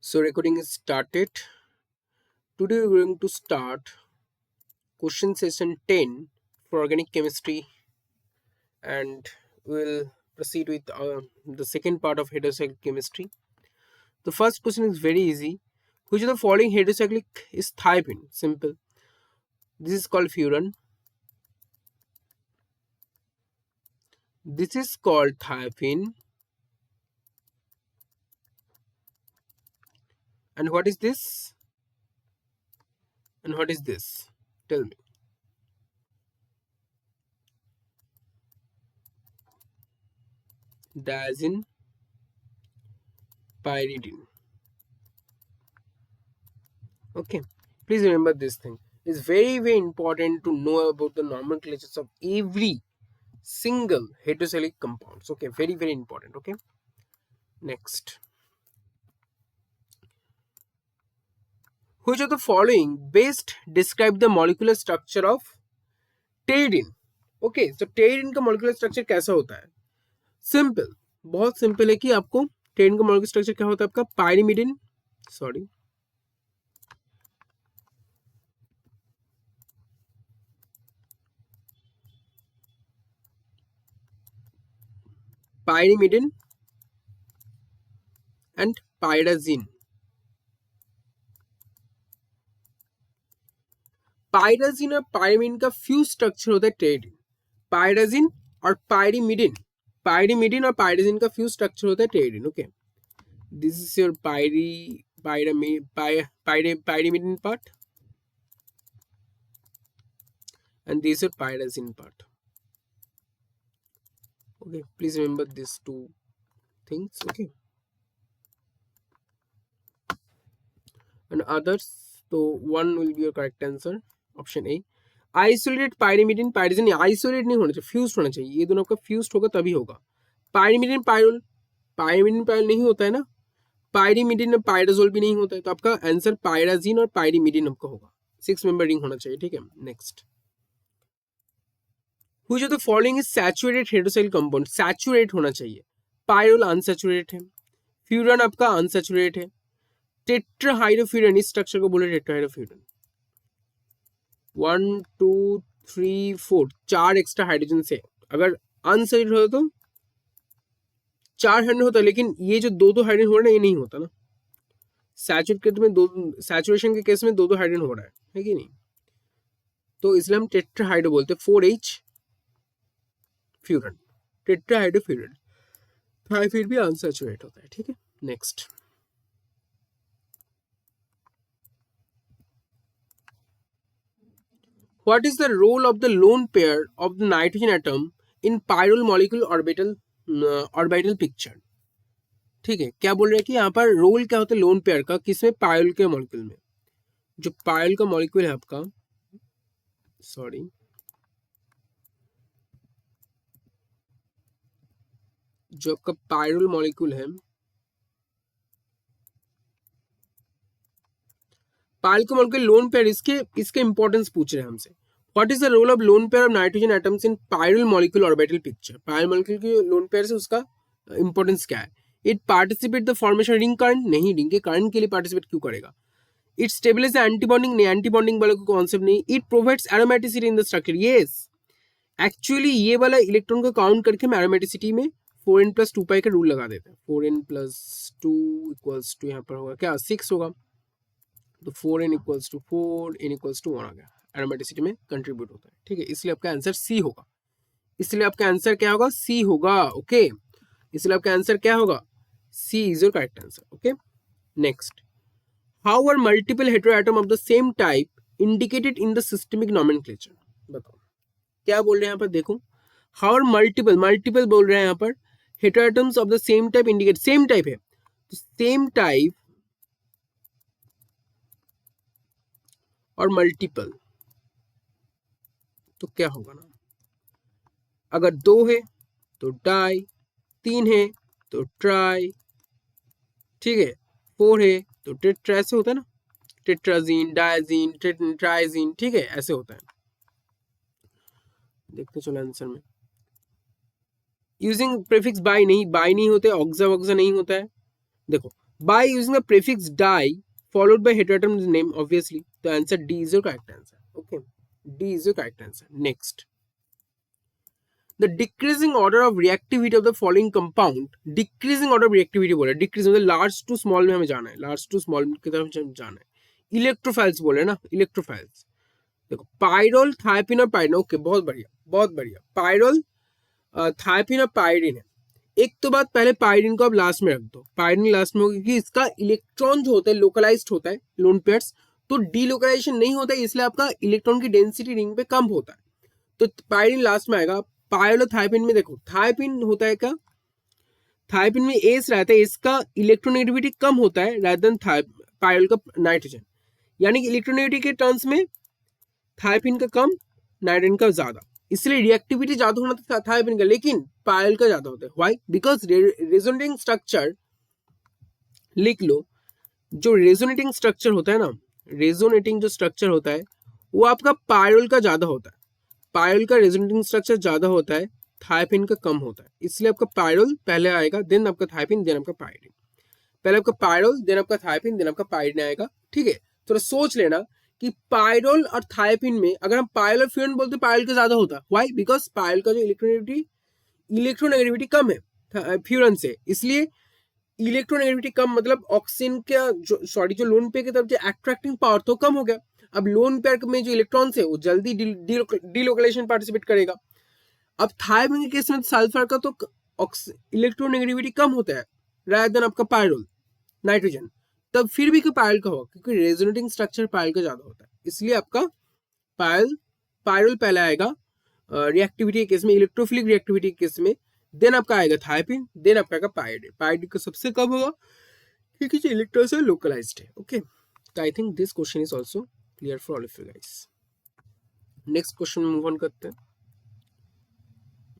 So recording is started. Today we're going to start question session 10 for organic chemistry, and we'll proceed with the second part of heterocyclic chemistry. The first question is very easy. Which of the following heterocyclic is thiophene? Simple. This is called furan. This is called thiophene. And what is this? And what is this? Tell me. Diazine pyridine. Okay, please remember this thing. It's very important to know about the nomenclatures of every single heterocyclic compounds. Okay, very important. Okay, next. Which of the following best describe the molecular structure of pteridine? Okay, so pteridine का molecular structure कैसा होता है? Simple, बहुत simple है कि आपको pteridine का molecular structure क्या होता है आपका pyrimidine, sorry, pyrimidine and pyrazine. पायराजिन और पायरीमिडीन का फ्यूज स्ट्रक्चर होता है टेरिडीन. पायराजिन और पायरीमिडीन, पायरीमिडीन और पायराजिन का फ्यूज स्ट्रक्चर होता है pteridine. Okay, this is your pyrimidine part and this is your pyrazine part. Okay, please remember these two things. Okay, and others, so one will be your correct answer, option A. Isolated pyrimidine pyrazine isolate नहीं होना चाहिए, fuse होना चाहिए. ये दोनों का fuse होगा तभी होगा. पायरीमिडीन पायरोल, पायरीमिडीन पायरोल नहीं होता है ना, पायरीमिडीन में पायराजोल भी नहीं होता है, तो आपका आंसर पायराजिन और पायरीमिडीन आपका होगा. 6 मेंबर रिंग होना चाहिए. ठीक है, next. Which of the following is saturated heterocyclic compound? Saturate होना चाहिए. पायरोल अनसैचुरेट है, फ्यूरन आपका अनसैचुरेट है, टेट्राहाइड्रोफ्यूरन इस स्ट्रक्चर को बोले टेट्राहाइड्रोफ्यूरन. 1 2 3 4 चार एक्स्ट्रा हाइड्रोजन से अगर अनसैचुरेट होता तो 4 हाइड्रोजन होता, लेकिन ये जो दो हाइड्रोजन हो रहा है ये नहीं होता ना. सैचुरेट में दो, सैचुरेशन के केस में दो हाइड्रोजन हो रहा है कि नहीं, तो इसलिए हम टेट्राहाइड्रो बोलते हैं. 4H furan, टेट्राहाइड्रोफ्यूरन. फिर भी अनसैचुरेट होता है. ठीक है, next. What is the role of the lone pair of the nitrogen atom in pyrrole molecule orbital picture? ठीक है, क्या बोल रहे हैं कि यहाँ पर रोल क्या होता है लोन पेयर का, किसमें? पायरोल के मॉलिक्यूल में. जो पायरोल का मॉलिक्यूल है आपका, सॉरी, जो आपका पायरोल मॉलिक्यूल है, पायल का मॉलिक्यूल लोन पेयर, इसके इंपॉर्टेंस पूछ रहे हैं हमसे. What is the role of lone pair of nitrogen atoms in pyrrole molecule orbital picture? Pyrrole molecule की लोन पेयर से उसका इंपॉर्टेंस क्या है? It participate the formation ring current, नहीं, रिंग के करंट के लिए पार्टिसिपेट क्यों करेगा? इट स्टेबलाइज एंटी बॉन्डिंग, नहीं, एंटी बॉन्डिंग वाला कोई कॉन्सेप्ट नहीं. It provides aromaticity in the structure, yes. Actually ये वाला इलेक्ट्रॉन को काउंट करके हम एरोमेटिसिटी में 4n+2π का रूल लगा देते हैं. 4n+2 इक्वल्स टू यहाँ पर होगा क्या, 6 होगा, तो 4n equals to 4, n equals to 1 आ गया. एरोमेटिसिटी में कंट्रीब्यूट होता है. ठीक है, इसलिए आपका आंसर सी होगा. इसलिए आपका आंसर क्या होगा? सी होगा. ओके, इसलिए आपका आंसर क्या होगा? C is your correct answer. Okay, next. How are multiple heteroatom of the same type indicated in the systemic nomenclature? बताओ क्या बोल रहे हैं यहाँ पर. देखो, हाउ आर मल्टीपल, मल्टीपल बोल रहे हैं यहाँ पर. Heteroatoms of the same type indicate, same type है तो सेम टाइप और मल्टीपल, तो क्या होगा ना, अगर 2 है तो डाई, 3 है तो ट्राई, ठीक है, 4 है तो टेट्रा, ऐसे होता है ना, टेट्राजीन, डायजीन, ट्राइजीन. ठीक है, ऐसे होता है. देखते चलो आंसर में. यूजिंग प्रीफिक्स बाई नहीं, बाई नहीं होते, ऑक्सा वक्सा नहीं होता है. देखो by using the prefix die followed by heteroatom name, obviously the answer D is your correct answer. Okay, D is your correct answer. Next, the decreasing order of reactivity of the following compound, decreasing order of reactivity बोले, decrease मतलब large to small में हमें जाना है, large to small की तरफ हमें जाना है. इलेक्ट्रोफाइल्स बोले ना, इलेक्ट्रोफाइल्स. देखो पाइरोल, थायपिन और पाइरिन. ओके, बहुत बढ़िया बहुत बढ़िया. पाइरोल, थायपिन और पाइरिन है. एक तो बात, पहले पाइरिन को आप लास्ट में रख दो, पाइरिन लास्ट में होगा क्योंकि इसका इलेक्ट्रॉन जो होता है लोकलाइज्ड होता है लोन पेयर्स, तो डीलोकलाइजेशन नहीं होता है, इसलिए आपका इलेक्ट्रॉन की डेंसिटी रिंग पे कम होता है, तो पाइरिन लास्ट में आएगा. पाइरोल और थायपिन में देखो, थायपिन होता है क्या, थायपिन में एस रहता है, इसका इलेक्ट्रोनेगेटिविटी कम होता है रादर देन पाइरोल का नाइट्रोजन, यानी कि इलेक्ट्रोनेगेटिविटी के टर्म्स में थायपिन का कम, नाइट्रोजन का ज्यादा, इसलिए रिएक्टिविटी ज्यादा होना था थायपिन का, लेकिन पायल का ज्यादा होता है. व्हाई? बिकॉज रेजोनेटिंग स्ट्रक्चर, लिख लो, जो रेजोनेटिंग स्ट्रक्चर होता है ना, रेजोनेटिंग जो स्ट्रक्चर होता है वो आपका पायरोल का ज्यादा होता है. पायरोल का रेजोनेटिंग स्ट्रक्चर ज्यादा होता है, थायपिन का कम होता है, इसलिए आपका पायरोल पहले आएगा, देन आपका थायपिन, देन आपका पायरिन. पहले आपका पायरोल, देन आपका थायपिन, देन आपका पायरिन आएगा. ठीक है, थोड़ा सोच लेना कि पायरोल और थायपिन में अगर हम पायल और फ्यूरन बोलते पायल का ज्यादा होता है. व्हाई? बिकॉज पायल का जो इलेक्ट्रोनेगेटिविटी कम है फ्यूरन से, इसलिए इलेक्ट्रोनेगेटिविटी कम मतलब ऑक्सीजन का जो, सॉरी, जो लोन पेयर की तरफ जो अट्रैक्टिंग पावर तो कम हो गया. अब लोन पेयर में जो इलेक्ट्रॉन्स है वो जल्दी डीलोकलाइजेशन पार्टिसिपेट करेगा. अब थायमिन के केस में सल्फर का तो इलेक्ट्रोनेगेटिविटी कम होता है रादर देन आपका पायरोल, नाइट्रोजन, तब फिर भी पायल का होगा क्योंकि रेजोनेटिंग स्ट्रक्चर पायल का ज्यादा होता है, इसलिए आपका पायल, पायरोल पहले आएगा रिएक्टिविटी के केस में, इलेक्ट्रोफिलिक रिएक्टिविटी के केस में, देन आपका आएगा थायपिन, देन आपका आएगा पायरिन. पायरिन का सबसे कम होगा क्योंकि जो इलेक्ट्रॉन है लोकलाइज्ड है. ओके, तो आई think this question is also clear for all of you guys. Next question में मूव ऑन करते हैं.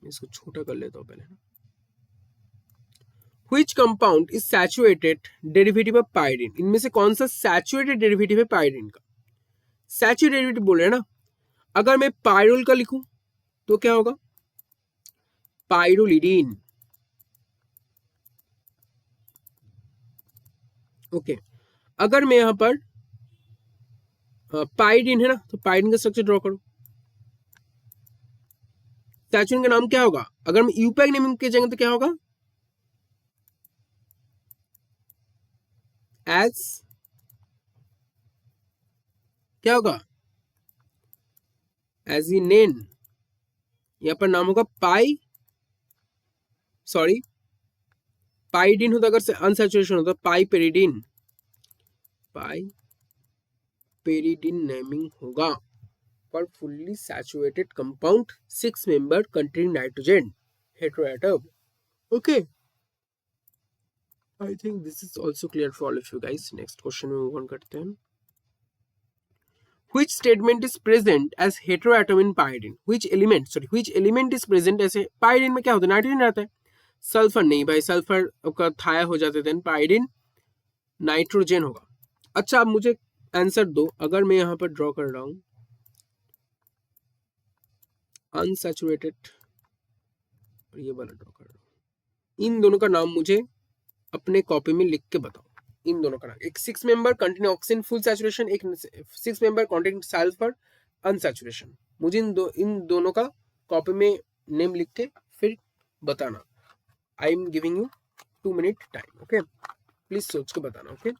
इसको छोटा कर लेता हूं पहले. Which compound is saturated derivative of pyridine? इनमें से कौन सा सैचुरेटेड डेरिवेटिव है पायरिन का? सैचुरेटेड डेरिवेटिव बोल रहे हैं ना, अगर मैं पायरोल का लिखूं तो क्या होगा? पायरोलिडीन. ओके, अगर मैं यहां पर पायरिन है ना, तो पायरिन का स्ट्रक्चर ड्रॉ करो. सैचुरेशन का नाम क्या होगा? अगर हम यूपैक नेमिंग के जाएंगे तो क्या होगा? एज, क्या होगा? एजिनेन. यहां पर नाम होगा पाई, सॉरी, पाइडिन होता अगर अनसैचुरेशन होता, पाई पेरिडिन, पाई पेरिडिन नेमिंग होगा for fully saturated compound 6 member containing nitrogen heteroatom. Okay, I think this is also clear for all of you guys. Next question में मूव ऑन करते हैं. Which statement is present as heteroatom in pyridine? Which element is present as pyridine में क्या होता है? Nitrogen रहता है. Sulphur नहीं भाई, सल्फर का थाया हो जाते थे, पायरिन नाइट्रोजन होगा. अच्छा, अब मुझे आंसर दो, अगर मैं यहां पर ड्रॉ कर रहा हूं अनसैचुरेटेड, ये वाला ड्रॉ कर रहा हूं, इन दोनों का नाम मुझे अपने कॉपी में लिख के बताओ. इन दोनों का नाम, एक 6 member containing oxygen full saturation, एक 6 मेंबर कंटेनिंग सल्फर अनसैचुरेशन. मुझे इन दोनों का कॉपी में नेम लिख के फिर बताना. I am giving you 2 minute time. Okay, please सोच के बताना. Okay,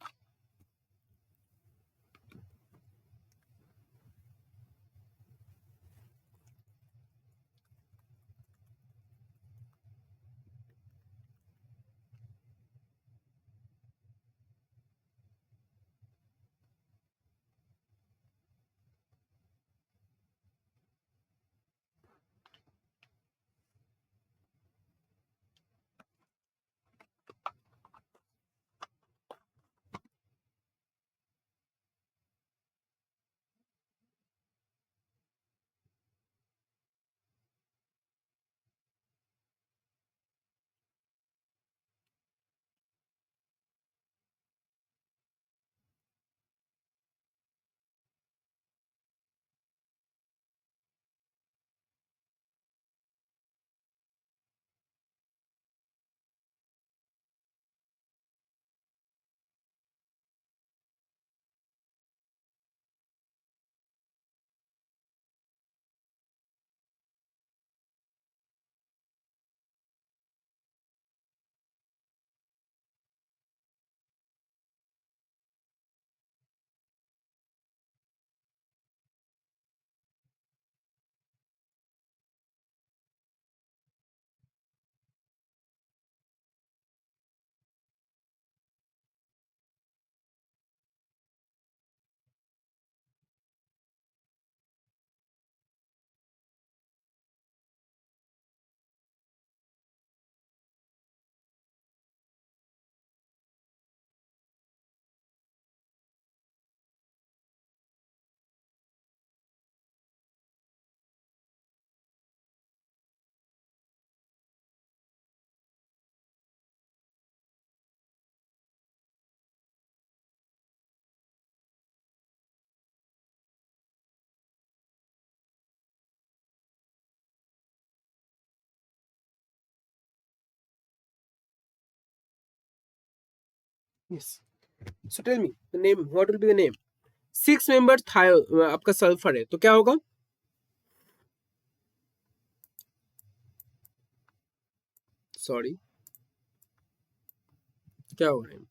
Yes. So tell me the name. What will be the name? 6 member आपका सल्फर है तो क्या होगा? सॉरी, क्या होगा नेम?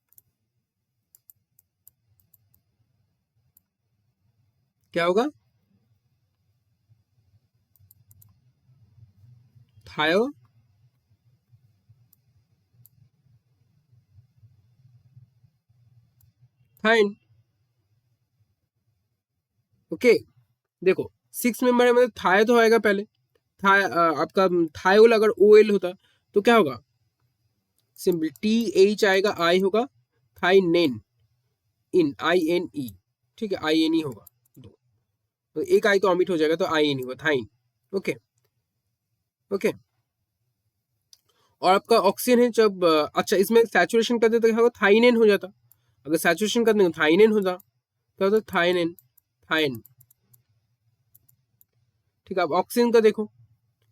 क्या होगा? थायो थाइन। ओके, देखो 6 मेंबर है मतलब थाय तो आएगा पहले। थाय आपका थायोल अगर ओ एल होता तो क्या होगा? सिंपल टी एच आएगा, आई होगा, थाइनेन, इन आई एन ई। ठीक है, आई एन ई होगा दो, तो एक आई तो ऑमिट हो जाएगा, तो आई एन ई होगा, थाइन। Okay okay. और आपका ऑक्सीजन है जब अच्छा इसमें सैचुरेशन कर देते तो क्या होगा? थाइनेन हो जाता। अगर सैचुरेशन कर देंगे थाइनेन होता, क्या होता? थाइनेन, थाइन। ठीक है, अब ऑक्सीजन का देखो,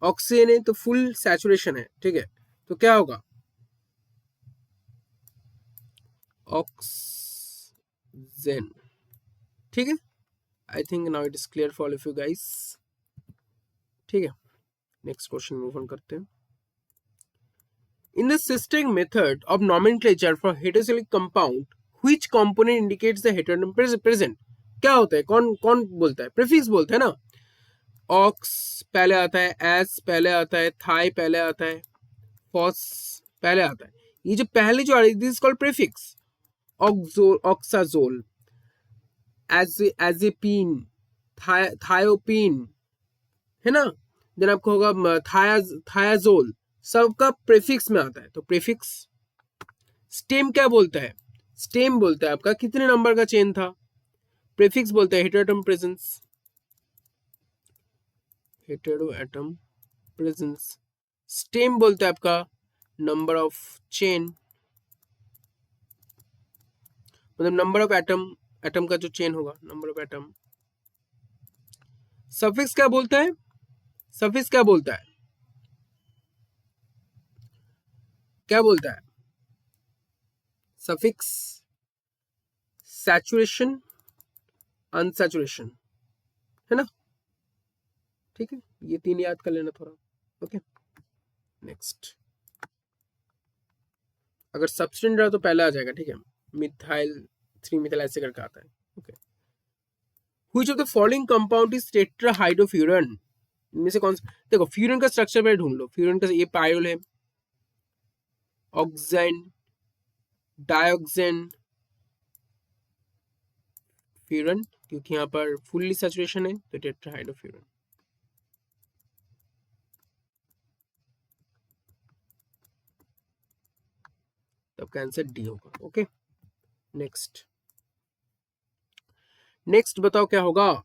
ऑक्सीजन है तो फुल सैचुरेशन है, ठीक है, तो क्या होगा? ऑक्सीजन। ठीक है, I think now it is clear for all of you guys. ठीक है, नेक्स्ट क्वेश्चन मूव ऑन करते हैं। In the system method of nomenclature for heterocyclic compound which component indicates the heteroatom present? क्या होता है? कौन कौन बोलता है? प्रीफिक्स बोलता है ना। ऑक्स पहले आता है, एस पहले आता है, थाई पहले आता है, फॉस पहले आता है। ये जो पहले जो आ रही है दिस इज कॉल्ड प्रीफिक्स। ऑक्सोल, ऑक्साजोल, एजेपीन, थायोपीन, है ना। देन आपको होगा थायाजोल, सबका प्रीफिक्स में आता है। तो प्रीफिक्स। स्टेम क्या बोलता है? स्टेम बोलता है आपका कितने नंबर का चेन था। प्रीफिक्स बोलता है heteroatom presence, heteroatom presence. Stem बोलता है आपका नंबर ऑफ चेन, मतलब नंबर ऑफ एटम, एटम का जो चेन होगा, नंबर ऑफ एटम। सफिक्स क्या बोलता है? सफिक्स क्या बोलता है? क्या बोलता है? सफिक्स सैचुरेशन, अनसैचुरेशन, है ना। ठीक है, ये तीन याद कर लेना थोड़ा। Okay, next. अगर सब्सटेंट रहा तो पहला आ जाएगा, ठीक है। मिथाइल 3 मिथाइल ऐसे करके आता है। Okay, which of the following compound is tetrahydrofuran? इनमें से कौन सा? देखो फ्यूरन का स्ट्रक्चर पहले ढूंढ लो। फ्यूरन का ये पायरोल है, ऑक्साइन, डायोक्सिन, फ्यूरन, क्योंकि यहाँ पर फुल्ली सैचुरेशन है तो टेट्राहाइड्रोफ्यूरन। तब का आंसर डी होगा। Okay, next. नेक्स्ट बताओ क्या होगा?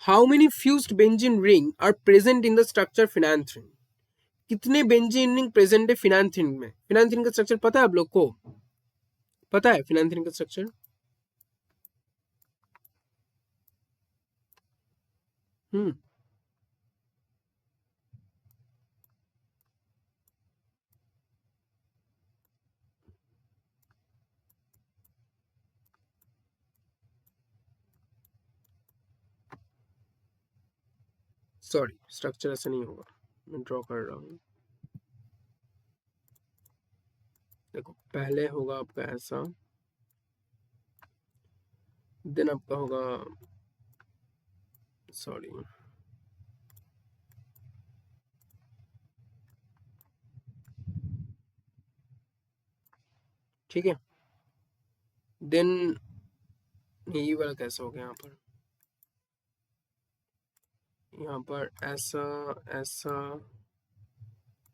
How many fused benzene ring are present in the structure phenanthrene? कितने बेंजीन रिंग प्रेजेंट है फिनांथ्रिन में? फिनांथ्रिन का स्ट्रक्चर पता है आप लोग को? पता है फिनांथ्रिन का स्ट्रक्चर? हम्म, सॉरी स्ट्रक्चर ऐसा नहीं होगा, मैं ड्रॉ कर रहा हूँ। देखो पहले होगा आपका ऐसा, देन आपका होगा, सॉरी, ठीक है। देन ये वाला कैसा हो गया? यहाँ पर ऐसा, ऐसा,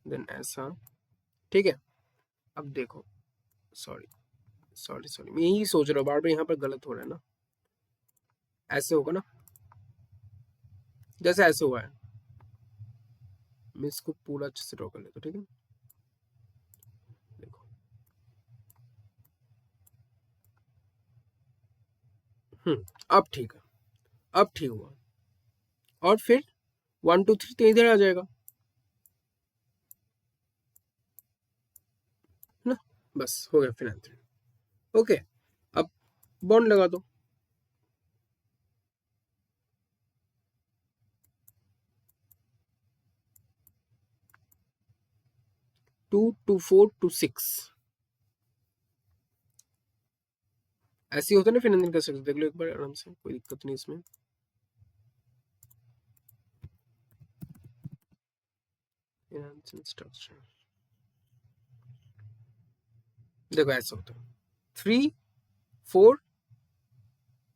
देन ऐसा, ठीक है। अब देखो, सॉरी सॉरी सॉरी, मैं यही सोच रहा हूँ बार बार, यहाँ पर गलत हो रहा है ना। ऐसे होगा ना, जैसे ऐसे हुआ है। मैं इसको पूरा अच्छे से ड्रॉ कर लेता हूँ, ठीक है। देखो, अब ठीक है, अब ठीक हुआ। और फिर 1 2 3 तो इधर आ जाएगा, है ना। बस हो गया फिनांथ्रीन। ओके, अब बॉन्ड लगा दो। 2 2 4 2 6 ऐसे ही होता है ना फिनांथ्रीन का स्ट्रक्चर, देख लो एक बार आराम से, कोई दिक्कत नहीं इसमें। फिनांथ्रीन स्ट्रक्चर देखो ऐसा होता है 3 4,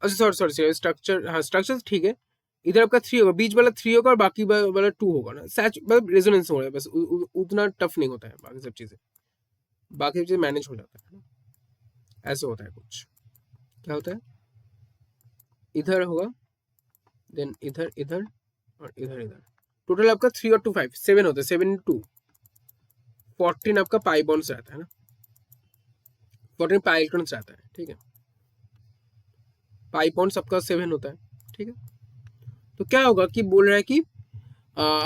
अच्छा सॉरी स्ट्रक्चर, हाँ स्ट्रक्चर ठीक है। इधर आपका 3 होगा, बीच वाला 3 होगा और बाकी वाला 2 होगा ना, सच मतलब रेजोनेंस हो रहा है बस, उतना टफ नहीं होता है, बाकी सब चीजें मैनेज हो जाता है ना। ऐसे होता है कुछ, क्या होता है, इधर होगा, देन इधर इधर और इधर इधर, टोटल आपका 3 और 2 5 7 होता है, 7 2 14 आपका पाई बॉन्ड्स रहता है ना, 14 पाई इलेक्ट्रॉन्स रहता है, ठीक है। पाई बॉन्ड्स आपका 7 होता है, ठीक है। तो क्या होगा कि बोल रहा है कि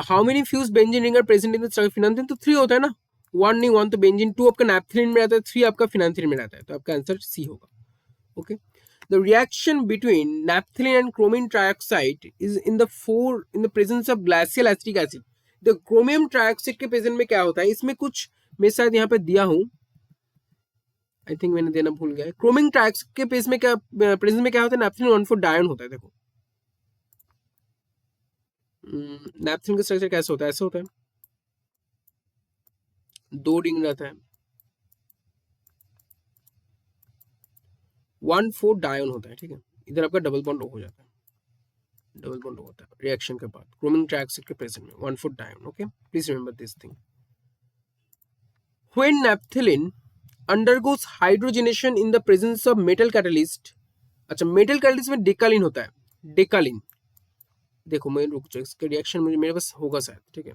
how many fuse benzene ring are present in the structure phenanthrene, तो 3 होता है ना, 1 नहीं 1 तो बेंजीन, 2 आपका नैप्थलीन में रहता है, 3 आपका फिनांथ्रीन में रहता है, तो आपका आंसर सी होगा। Okay, the reaction between naphthalene and chromium trioxide is in the presence of glacial acetic acid। the chromium trioxide के प्रेजेंट में क्या होता है, इसमें कुछ मैं शायद यहाँ पे दिया हूँ, आई थिंक मैंने देना भूल गया है। क्रोमियम ट्रायोक्साइड के पेज में क्या प्रेजेंस में क्या होता है, नैप्थलीन 1,4 डायन होता है। देखो नैप्थलीन का स्ट्रक्चर कैसे होता है, ऐसे होता है, 2 रिंग रहता है, 1,4 डायन होता है, ठीक है। इधर आपका डबल बॉन्ड हो जाता है, डबल बॉन्ड होता है रिएक्शन के बाद क्रोमियम ट्रायोक्साइड के प्रेजेंट में 1,4 डायन। Okay, please remember this thing. When naphthalene undergoes hydrogenation in the presence of metal catalyst, अच्छा मेटल कैटलिस्ट में डेकालिन होता है, डेकालिन, देखो मैं रुक जाओ, इसका रिएक्शन मुझे मेरे पास होगा शायद, ठीक है।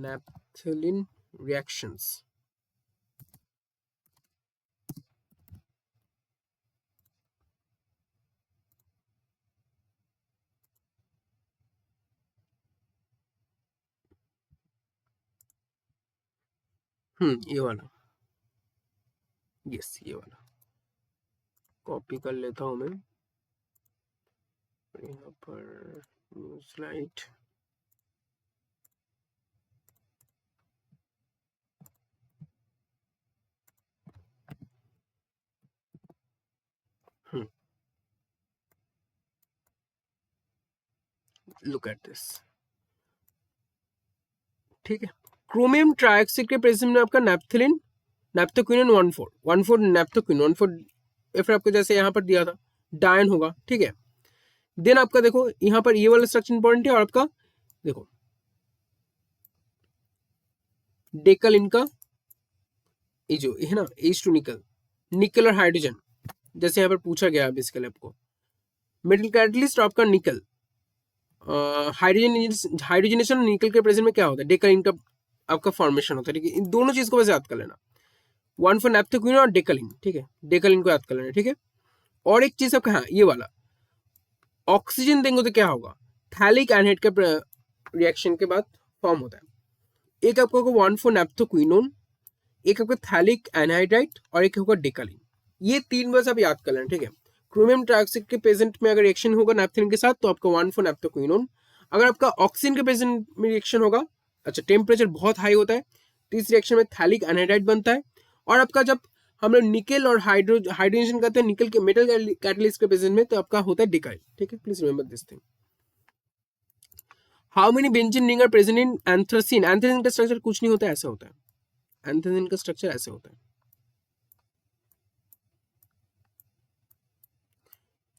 नैप्थलीन रिएक्शंस, ये वाला, यस ये वाला कॉपी कर लेता हूं मैं यहाँ पर, स्लाइड, लुक एट दिस, ठीक है। क्रोमियम ट्रायोक्साइड के प्रेजेंस में आपका नैप्थलीन, नैप्थोक्विनोन 1,4 नैप्थोक्विनोन 1,4, फिर आपको जैसे यहाँ पर दिया था डायन होगा, ठीक है। देन आपका देखो यहाँ पर ये वाला स्ट्रक्चर इंपॉर्टेंट है, और आपका देखो डेकल इनका ये जो है ना H2 निकल, निकल और हाइड्रोजन, जैसे यहाँ पर पूछा गया बेसिकली आपको, मेटल कैटलिस्ट आपका निकल, हाइड्रोजनेशन निकल के प्रेजेंट में क्या होता है, डेकल इनका आपका फॉर्मेशन होता है, ठीक है। इन दोनों चीज को बस याद कर लेना, 1,4 नैप्थोक्विनोन और डेकलिन, ठीक है, डेकलिन को याद कर लेना, ठीक है। और एक चीज आपका, हाँ ये वाला ऑक्सीजन देंगे तो क्या होगा, थैलिक एनहाइड का रिएक्शन के बाद फॉर्म होता है, एक आपका होगा 1,4 नैप्थोक्विनोन, एक आपका थैलिक एनहाइड्राइड और एक होगा डेकालिन, ये 3 बस आप याद कर लेना, ठीक है। क्रोमियम ट्रायोक्साइड के प्रेजेंट में अगर रिएक्शन होगा नैप्थलीन के साथ तो आपका 1,4 नैप्थोक्विनोन, अगर आपका ऑक्सीजन के प्रेजेंट में रिएक्शन होगा, अच्छा टेम्परेचर बहुत हाई होता है तो इस रिएक्शन में थैलिक एनहाइड्राइड बनता है, और आपका जब हम लोग निकल और हाइड्रोजन करते हैं निकल के मेटल कैटलिस्ट के प्रेजेंट में तो आपका होता है डिकाइल, ठीक है। Please remember this thing. How many benzene ring are present in anthracene, anthracene का स्ट्रक्चर कुछ नहीं होता है, ऐसा होता है, एंथ्रासीन का स्ट्रक्चर ऐसे होता है,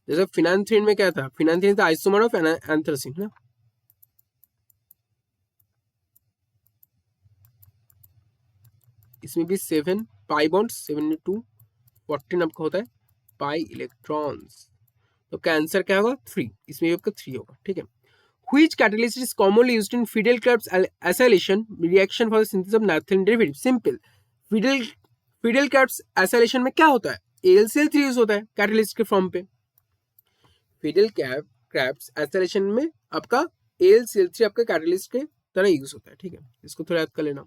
जैसे फिनांथ्रीन में क्या था, फिनांथ्रीन था आइसोमर ऑफ एंथ्रासीन ना, इसमें भी 7 पाई बॉन्ड्स, 7 2 14 आपका होता है पाई इलेक्ट्रॉन्स, तो कैंसर क्या होगा 3, इसमें भी आपका 3 होगा, ठीक है। Which catalyst is commonly used in Fidel Krebs acylation reaction for the synthesis of naphthalene derivative, simple, Fidel Fidel Krebs acylation में क्या होता है, AlCl3 यूज होता है कैटलिस्ट के फॉर्म पे, फिडेल क्रेब्स एसाइलेशन में आपका AlCl3 आपका कैटलिस्ट के तरह यूज होता है, ठीक है, इसको थोड़ा याद कर लेना।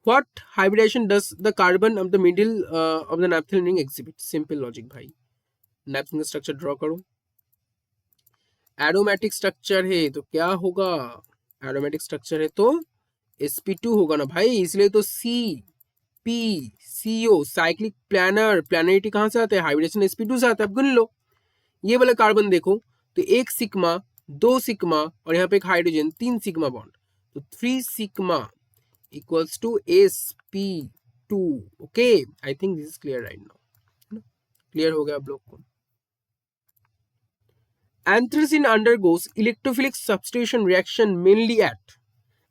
What hybridization does the carbon of the middle of the naphthalene ring exhibit? Simple logic भाई, नैप्थेलिन का स्ट्रक्चर ड्रॉ करो, एरोमेटिक स्ट्रक्चर है तो क्या होगा, एरोमेटिक स्ट्रक्चर है तो sp2 होगा ना भाई, इसलिए तो CpCO साइक्लिक प्लानर, प्लानरिटी कहां से आता है, हाइब्रिडेशन sp2 से आता है। अब गिन लो, ये वाला कार्बन देखो तो एक सिग्मा, दो सिग्मा और यहाँ पे एक हाइड्रोजन, 3 सिग्मा बॉन्ड, तो 3 sigma equals to sp2। Okay, I think this is clear right now, clear हो गया आप लोग को। Anthracene undergoes electrophilic substitution reaction mainly at,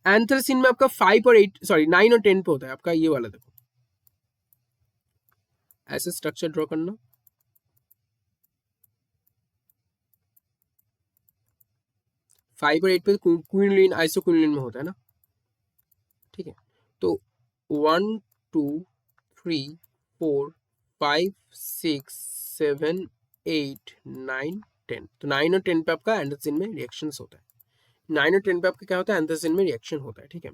anthracene में आपका 5 और 8 सॉरी 9 और 10 पे होता है आपका ये वाला, देखो ऐसे स्ट्रक्चर ड्रॉ करना, फाइव और 8 पे क्विनोलिन आइसोक्विनोलिन में होता है ना, ठीक है। तो 1 2 3 4 5 6 7 8 9 10, तो 9 और 10 पे आपका एंथ्रासिन में रिएक्शंस होता है, 9 और 10 पे आपका क्या होता है, एंथ्रासिन में रिएक्शन होता है, ठीक है।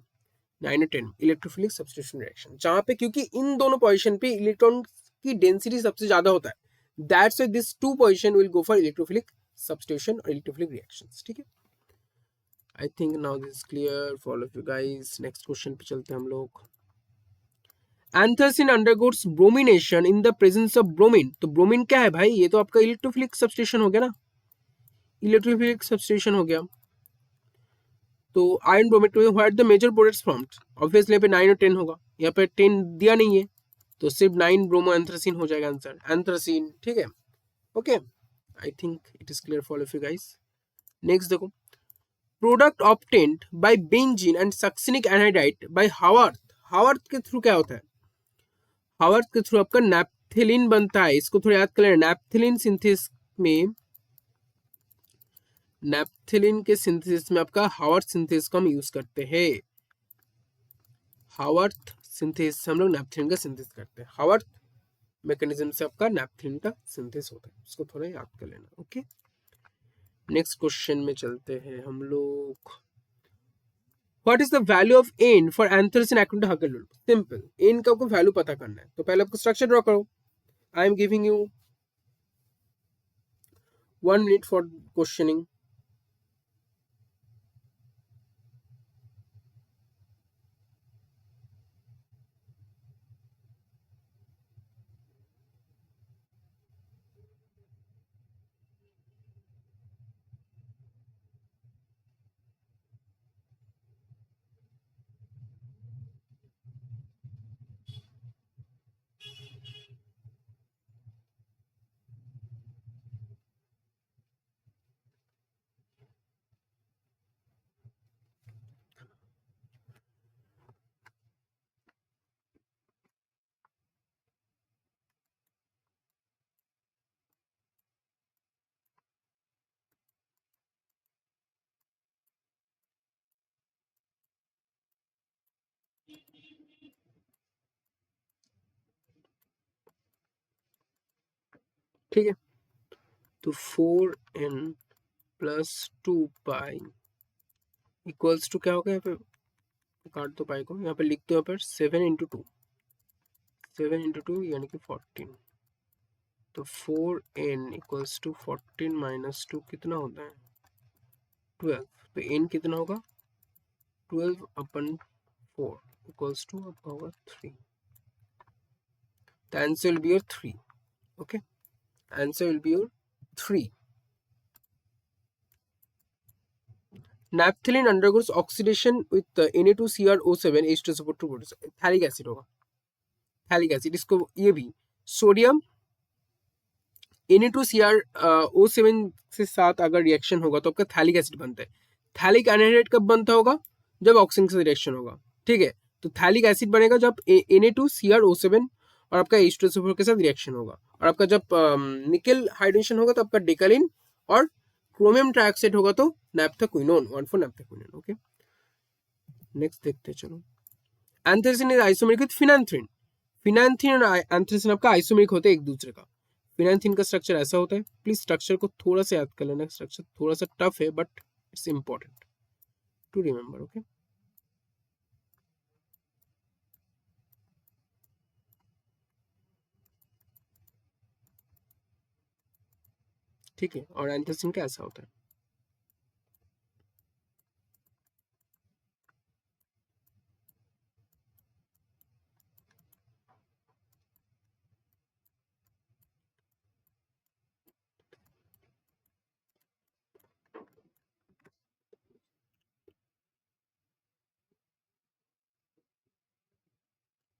9 और 10 इलेक्ट्रोफिलिक सब्स्टिट्यूशन रिएक्शन, जहां पे क्योंकि इन दोनों पोजीशन पे इलेक्ट्रॉन की डेंसिटी सबसे ज्यादा होता है, that's why this two position will go for electrophilic substitution और इलेक्ट्रोफिलिक रिएक्शंस, ठीक है। I think now this is clear for all of you guys. Next question पे चलते हैं हम लोग। Anthracene undergoes bromination in the presence of bromine, तो bromine क्या है भाई, ये तो आपका इलेक्ट्रोफिलिक सब्स्टिट्यूशन हो गया ना, इलेक्ट्रोफिलिक सब्स्टिट्यूशन हो गया। तो iron bromate what the major products formed, obviously यहाँ पे 9 और 10 होगा, यहाँ पे 10 दिया नहीं है तो सिर्फ 9 ब्रोमो एंथ्रासिन हो जाएगा आंसर, एंथ्रासिन, ठीक है। Okay, I think it is clear for all of you guys. Next देखो, product obtained by benzene and succinic anhydride by Haworth, Haworth के थ्रू क्या होता है, हावर्थ के थ्रू आपका नैप्थेलिन बनता है, इसको थोड़ा याद कर लेना, नैप्थेलिन सिंथेसिस में, नैप्थेलिन के सिंथेसिस में आपका हावर्थ सिंथेसिस को हम यूज करते हैं, हावर्थ सिंथेसिस हम लोग नैप्थेलिन का सिंथेसिस करते हैं, हावर्थ मैकेनिज्म से आपका नैप्थेलिन का सिंथेसिस होता है, इसको थोड़ा याद कर लेना। ओके, नेक्स्ट क्वेश्चन में चलते हैं हम लोग। What is the value of n for anthracene according to Huckel rule? Simple, n का आपको वैल्यू पता करना है, तो पहले आपको स्ट्रक्चर ड्रॉ करो, I am giving you 1 minute for questioning. ठीक है, तो 4n plus 2 pi equals to क्या होगा, यहाँ पे काट दो पाई को, यहाँ पे लिख दो, यहाँ पर 7 इंटू 2, 7 इंटू 2 यानी कि 14, तो 4n इक्वल्स टू 14 माइनस 2 कितना होता है 12, तो n कितना होगा 12 अपन 4 इक्वल्स टू आपका होगा 3, the answer will be your 3। okay, answer will be your 3। naphthalene undergoes oxidation with Na2CrO7 H2SO4 to produce phthalic acid होगा, थैलिक एसिड, इसको ये भी सोडियम Na2CrO7 से साथ अगर रिएक्शन होगा तो आपका थैलिक एसिड बनता है, थैलिक एनहाइड्राइड कब बनता होगा, जब ऑक्सीजन से रिएक्शन होगा, ठीक है। तो थैलिक एसिड बनेगा जब Na2CrO7 और आपका H2SO4 के साथ रिएक्शन होगा, और आपका जब निकल हाइड्रोजन होगा तो आपका डेकालिन, और क्रोमियम ट्राइऑक्साइड होगा तो नैप्थाक्विनोन, 1,4 नैप्थाक्विनोन। ओके, नेक्स्ट देखते हैं, चलो। एंथ्रासिन इज आइसोमेरिक विद फिनांथ्रिन, फिनांथ्रिन और एंथ्रासिन आपका आइसोमेरिक होते हैं एक दूसरे का, फिनांथ्रिन का स्ट्रक्चर ऐसा होता है, प्लीज स्ट्रक्चर को थोड़ा सा याद कर लेना, स्ट्रक्चर थोड़ा सा टफ है but it's important to remember. Okay, ठीक है, और एंथ्रासिन का ऐसा होता है।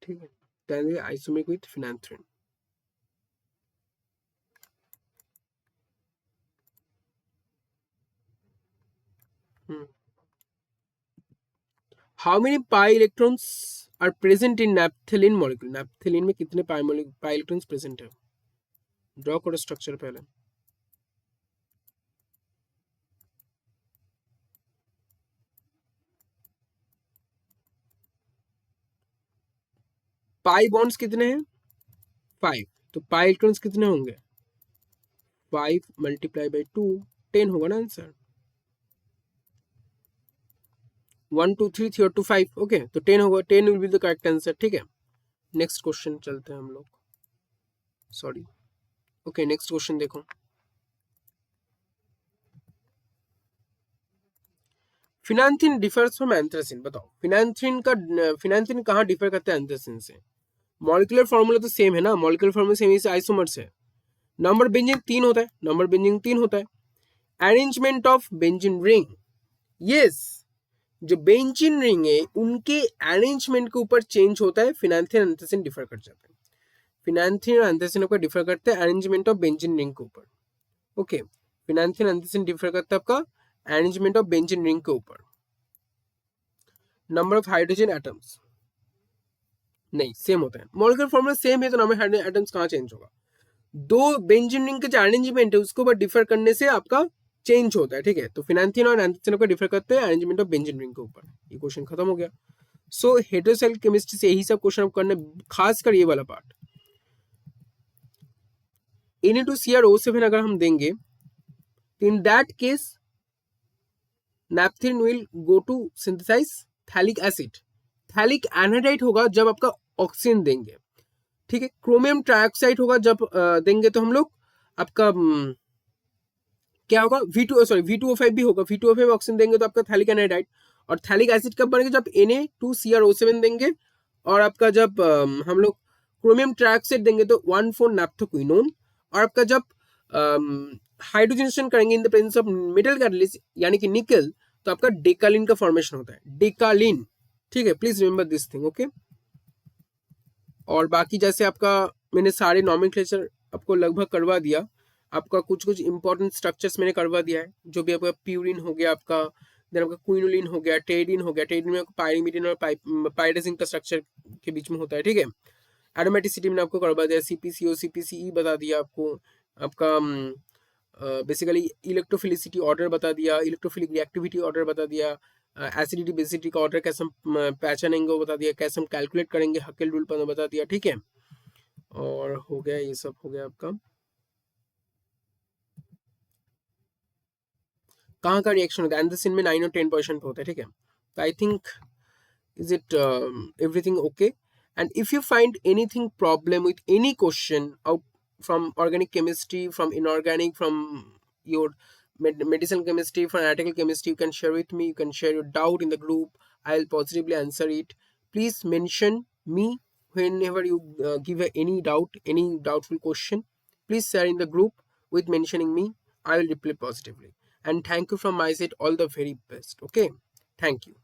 ठीक है, then isomeric with phenanthrene. How many pi electrons are present in naphthalene molecule? Naphthalene में कितने पाई इलेक्ट्रॉन्स प्रेजेंट है? ड्रॉ करो स्ट्रक्चर पहले। पाई बॉन्ड्स कितने हैं? 5। तो पाई इलेक्ट्रॉन्स कितने होंगे? 5 मल्टीप्लाई बाई 2, 10 होगा ना आंसर। 1 2 3 3 और 2 5, ओके, तो 10 होगा, 10 will be the correct answer. ठीक है, नेक्स्ट क्वेश्चन चलते हैं हम लोग। सॉरी, ओके, नेक्स्ट क्वेश्चन देखो। फिनांथिन डिफर्स फ्रॉम एंथ्रासिन। बताओ फिनांथिन कहाँ डिफर करता है एंथ्रासिन से? मॉलिक्यूलर फॉर्मूला तो सेम है ना, मॉलिक्यूलर फॉर्मूला सेम, इस आइसोमर्स है। नंबर बेंजीन 3 होता है, नंबर बेंजीन 3 होता है। Arrangement of benzene ring, yes, जो बेंजीन रिंग है उनके अरेंजमेंट के ऊपर चेंज होता है, फिनांथिन एंथ्रासिन डिफर कर जाता है। फिनांथिन और एंथ्रासिन आपका डिफर करते हैं अरेंजमेंट ऑफ बेंजीन रिंग के ऊपर। ओके, फिनांथिन एंथ्रासिन डिफर करता है आपका अरेंजमेंट ऑफ बेंजीन रिंग के ऊपर। नंबर ऑफ हाइड्रोजन एटम्स नहीं, सेम होता है, मॉलिक्यूलर फॉर्मूला सेम है, तो नंबर हाइड्रोजन एटम्स कहाँ चेंज होगा? दो बेंजीन रिंग के जो अरेंजमेंट है उसको ऊपर डिफर करने से आपका चेंज होता है। ठीक है, तो फिनांथिन और एंथ्रासिन को डिफर करते हैं अरेंजमेंट ऑफ बेंजीन रिंग के ऊपर। ये क्वेश्चन खत्म हो गया। सो हेटेरोसेल केमिस्ट्री से यही सब क्वेश्चन आप करने, खासकर ये वाला पार्ट। Na2Cr O7 अगर हम देंगे तो in that case naphthene will go to synthesize phthalic acid. Phthalic anhydride होगा जब आपका ऑक्सीजन देंगे। ठीक है, क्रोमियम ट्राइऑक्साइड होगा जब देंगे तो हम लोग आपका क्या होगा, V2O5 भी होगा। V2O5 ऑक्सीजन देंगे तो आपका थैलिक एनाइडाइड। और थैलिक एसिड कब बनेगा? जब Na2Cr O7 देंगे। और आपका जब हम लोग क्रोमियम ट्राइऑक्साइड देंगे तो 1,4-नाप्थोक्विनोन। और आपका जब हाइड्रोजनेशन करेंगे इन the presence of metal catalyst यानी कि निकल, तो आपका डेकालिन का फॉर्मेशन होता है, डेकालिन। ठीक है, please remember this thing, okay. और बाकी जैसे आपका मैंने सारे नॉमेनक्लेचर आपको लगभग करवा दिया, आपका कुछ कुछ इंपॉर्टेंट स्ट्रक्चर्स मैंने करवा दिया है, जो भी आपका प्यूरिन हो गया, आपका देन आपका क्विनोलिन हो गया, टेरिन हो गया। टेरिन में पायरीमिडिन और पायरेजिन का स्ट्रक्चर के बीच में होता है। ठीक है, एरोमेटिसिटी मैंने आपको करवा दिया, CpCO CpCe बता दिया आपको, आपका बेसिकली इलेक्ट्रोफिलिसिटी ऑर्डर बता दिया, इलेक्ट्रोफिलिक रिएक्टिविटी ऑर्डर बता दिया, एसिडिटी बेसिडिटी का ऑर्डर कैसे हम पहचानेंगे वो बता दिया, कैसे हम कैलकुलेट करेंगे हकेल रूल पर बता दिया। ठीक है, और हो गया, ये सब हो गया आपका। कहाँ का रिएक्शन होता है? एंथ्रासिन में 9 और 10% होता है। ठीक है, तो I think is it everything okay? And if you find anything problem with any question out from organic chemistry, from inorganic, from your medicinal chemistry, from analytical chemistry, you can share with me, you can share your doubt in the group. I'll positively answer it. Please mention me whenever you give any doubt, any doubtful question. Please share in the group with mentioning me. I will reply positively. And thank you from my side, all the very best. Okay, thank you.